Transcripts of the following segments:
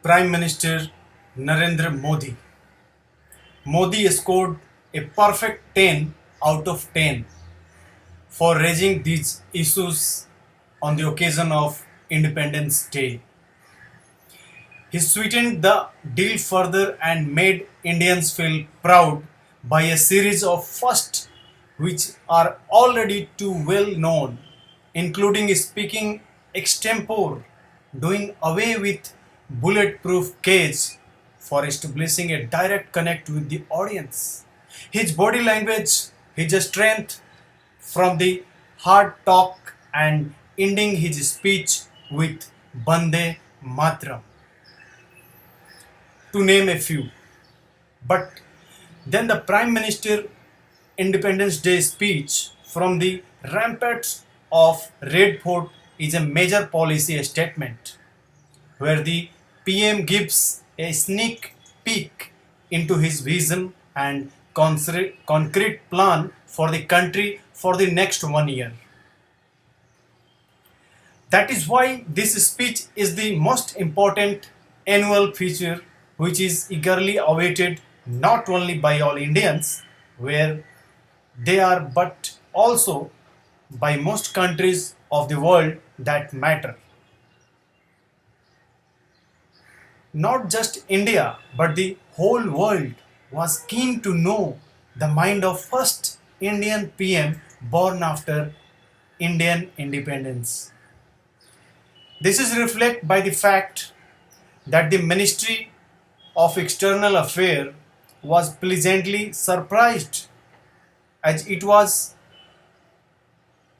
Prime Minister Narendra Modi. Modi scored a perfect 10 out of 10 for raising these issues on the occasion of Independence Day. He sweetened the deal further and made Indians feel proud by a series of firsts which are already too well known, including speaking extempore, doing away with bulletproof cage for establishing a direct connect with the audience. His body language, his strength from the hard talk and ending his speech with Bande Matra, to name a few. But then the Prime Minister Independence Day speech from the ramparts of Red Fort is a major policy statement where the PM gives a sneak peek into his vision and concrete plan for the country for the next 1 year. That is why this speech is the most important annual feature which is eagerly awaited not only by all Indians, where they are, but also by most countries of the world that matter. Not just India, but the whole world was keen to know the mind of first Indian PM born after Indian independence. This is reflected by the fact that the Ministry of External Affairs was pleasantly surprised as it was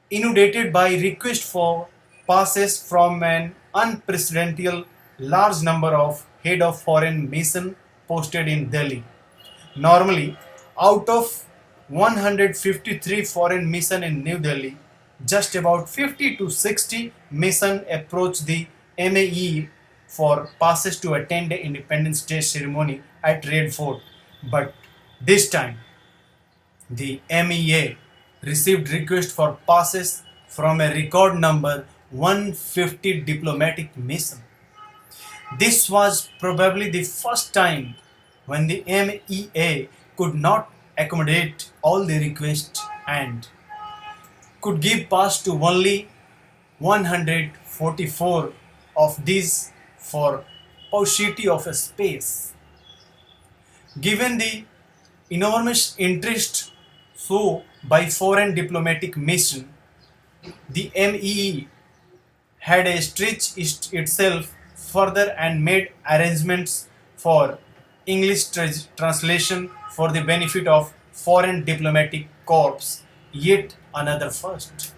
inundated by requests for passes from an unprecedented large number of head of foreign mission posted in Delhi. Normally, out of 153 foreign mission in New Delhi, just about 50 to 60 mission approach the MAE for passes to attend the Independence Day ceremony at Red Fort. But this time, the MEA received requests for passes from a record number 150 diplomatic mission. This was probably the first time when the MEA could not accommodate all the requests and could give pass to only 144 of these for paucity of a space. Given the enormous interest shown by foreign diplomatic mission, the MEE had a stretch itself further and made arrangements for English translation for the benefit of foreign diplomatic corps, yet another first.